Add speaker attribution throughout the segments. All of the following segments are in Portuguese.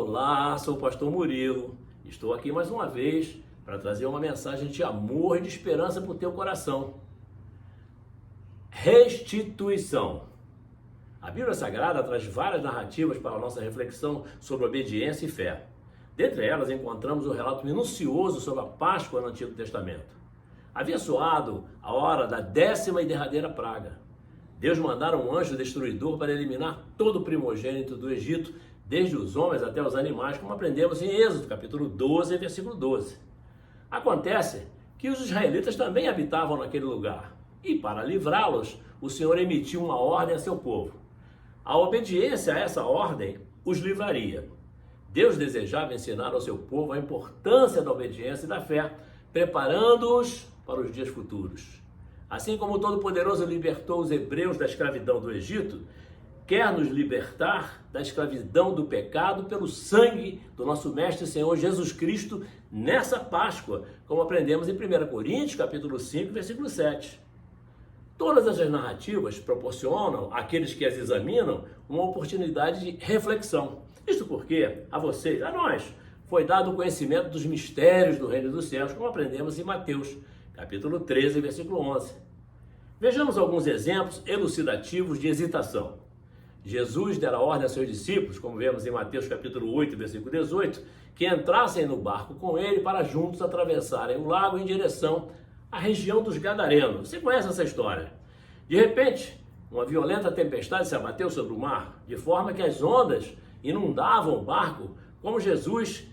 Speaker 1: Olá, sou o pastor Murilo. Estou aqui mais uma vez para trazer uma mensagem de amor e de esperança para o teu coração. Restituição. A Bíblia Sagrada traz várias narrativas para a nossa reflexão sobre obediência e fé. Dentre elas encontramos um relato minucioso sobre a Páscoa no Antigo Testamento. Havia soado a hora da 10ª e derradeira praga. Deus mandara um anjo destruidor para eliminar todo o primogênito do Egito, desde os homens até os animais, como aprendemos em Êxodo, capítulo 12, versículo 12. Acontece que os israelitas também habitavam naquele lugar, e para livrá-los, o Senhor emitiu uma ordem a seu povo. A obediência a essa ordem os livraria. Deus desejava ensinar ao seu povo a importância da obediência e da fé, preparando-os para os dias futuros. Assim como o Todo-Poderoso libertou os hebreus da escravidão do Egito, quer nos libertar da escravidão do pecado pelo sangue do nosso Mestre e Senhor Jesus Cristo nessa Páscoa, como aprendemos em 1 Coríntios, capítulo 5, versículo 7. Todas essas narrativas proporcionam àqueles que as examinam uma oportunidade de reflexão. Isto porque a vocês, a nós, foi dado o conhecimento dos mistérios do reino dos céus, como aprendemos em Mateus, capítulo 13, versículo 11. Vejamos alguns exemplos elucidativos de hesitação. Jesus dera ordem a seus discípulos, como vemos em Mateus capítulo 8, versículo 18, que entrassem no barco com ele para juntos atravessarem o lago em direção à região dos Gadarenos. Você conhece essa história? De repente, uma violenta tempestade se abateu sobre o mar, de forma que as ondas inundavam o barco, como Jesus,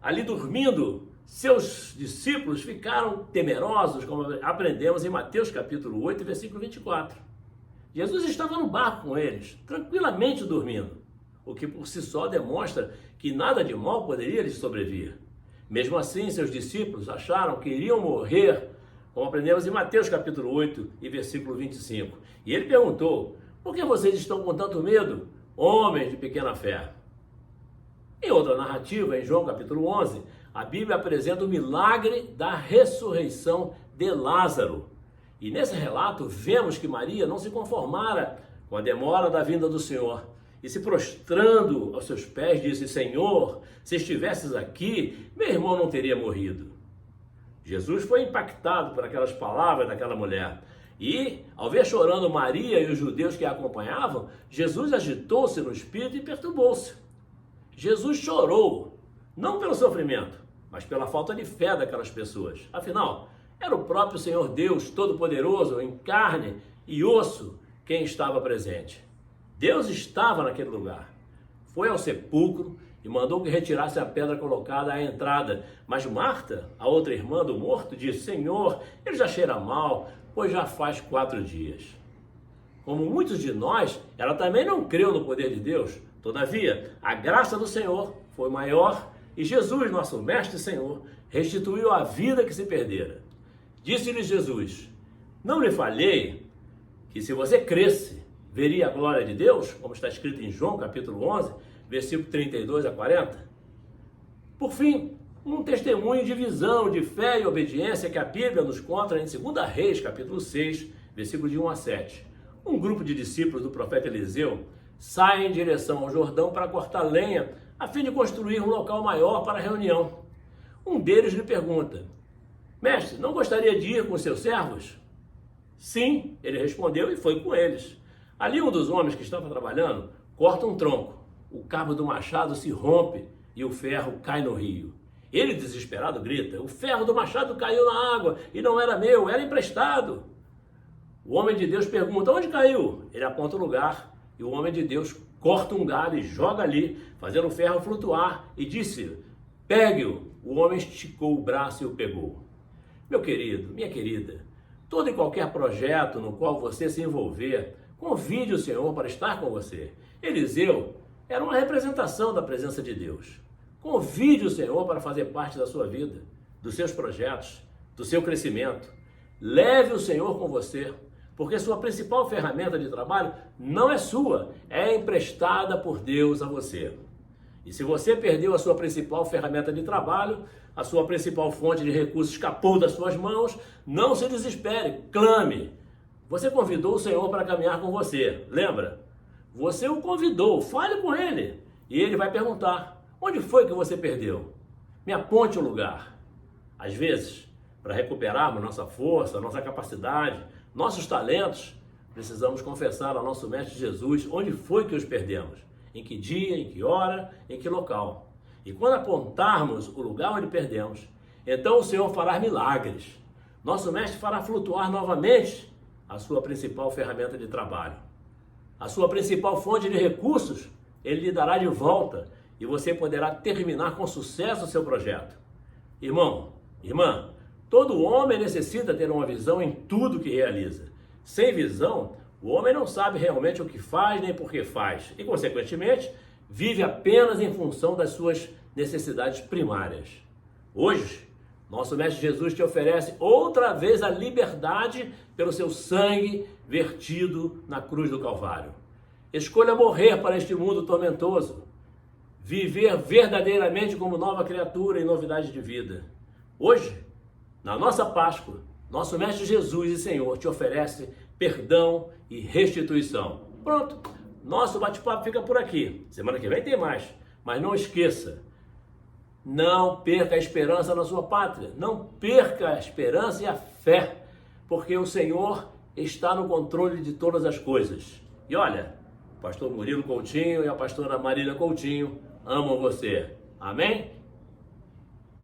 Speaker 1: ali dormindo, seus discípulos ficaram temerosos, como aprendemos em Mateus capítulo 8, versículo 24. Jesus estava no barco com eles, tranquilamente dormindo, o que por si só demonstra que nada de mal poderia lhes sobrevir. Mesmo assim, seus discípulos acharam que iriam morrer, como aprendemos em Mateus capítulo 8 e versículo 25. E ele perguntou: por que vocês estão com tanto medo, homens de pequena fé? Em outra narrativa, em João capítulo 11, a Bíblia apresenta o milagre da ressurreição de Lázaro. E nesse relato vemos que Maria não se conformara com a demora da vinda do Senhor. E se prostrando aos seus pés disse: Senhor, se estivesses aqui, meu irmão não teria morrido. Jesus foi impactado por aquelas palavras daquela mulher. E, ao ver chorando Maria e os judeus que a acompanhavam, Jesus agitou-se no espírito e perturbou-se. Jesus chorou, não pelo sofrimento, mas pela falta de fé daquelas pessoas. Afinal, era o próprio Senhor Deus Todo-Poderoso, em carne e osso, quem estava presente. Deus estava naquele lugar. Foi ao sepulcro e mandou que retirasse a pedra colocada à entrada. Mas Marta, a outra irmã do morto, disse: Senhor, ele já cheira mal, pois já faz 4 dias. Como muitos de nós, ela também não creu no poder de Deus. Todavia, a graça do Senhor foi maior e Jesus, nosso Mestre e Senhor, restituiu a vida que se perdera. Disse-lhe Jesus: não lhe falei que se você cresce, veria a glória de Deus, como está escrito em João capítulo 11, versículo 32 a 40? Por fim, um testemunho de visão, de fé e obediência que a Bíblia nos conta em 2 Reis capítulo 6, versículo de 1 a 7. Um grupo de discípulos do profeta Eliseu sai em direção ao Jordão para cortar lenha, a fim de construir um local maior para a reunião. Um deles lhe pergunta: Mestre, não gostaria de ir com seus servos? Sim, ele respondeu, e foi com eles. Ali um dos homens que estava trabalhando corta um tronco. O cabo do machado se rompe e o ferro cai no rio. Ele, desesperado, grita: o ferro do machado caiu na água e não era meu, era emprestado. O homem de Deus pergunta: onde caiu? Ele aponta o lugar e o homem de Deus corta um galho e joga ali, fazendo o ferro flutuar, e disse: pegue-o. O homem esticou o braço e o pegou. Meu querido, minha querida, todo e qualquer projeto no qual você se envolver, convide o Senhor para estar com você. Eliseu era uma representação da presença de Deus. Convide o Senhor para fazer parte da sua vida, dos seus projetos, do seu crescimento. Leve o Senhor com você, porque sua principal ferramenta de trabalho não é sua, é emprestada por Deus a você. E se você perdeu a sua principal ferramenta de trabalho, a sua principal fonte de recursos escapou das suas mãos, não se desespere, clame. Você convidou o Senhor para caminhar com você, lembra? Você o convidou, fale com ele. E ele vai perguntar: Onde foi que você perdeu? Me aponte o lugar. Às vezes, para recuperarmos nossa força, nossa capacidade, nossos talentos, precisamos confessar ao nosso Mestre Jesus onde foi que os perdemos, em que dia, em que hora, em que local. E quando apontarmos o lugar onde perdemos, então o Senhor fará milagres. Nosso Mestre fará flutuar novamente a sua principal ferramenta de trabalho. A sua principal fonte de recursos, Ele lhe dará de volta e você poderá terminar com sucesso o seu projeto. Irmão, irmã, todo homem necessita ter uma visão em tudo que realiza. Sem visão, o homem não sabe realmente o que faz nem por que faz e, consequentemente, vive apenas em função das suas necessidades primárias. Hoje, nosso Mestre Jesus te oferece outra vez a liberdade pelo seu sangue vertido na cruz do Calvário. Escolha morrer para este mundo tormentoso, viver verdadeiramente como nova criatura em novidade de vida. Hoje, na nossa Páscoa, nosso Mestre Jesus e Senhor te oferece perdão e restituição. Pronto, nosso bate-papo fica por aqui. Semana que vem tem mais, mas não esqueça, não perca a esperança na sua pátria, não perca a esperança e a fé, porque o Senhor está no controle de todas as coisas. E olha, o pastor Murilo Coutinho e a pastora Marília Coutinho amam você. Amém?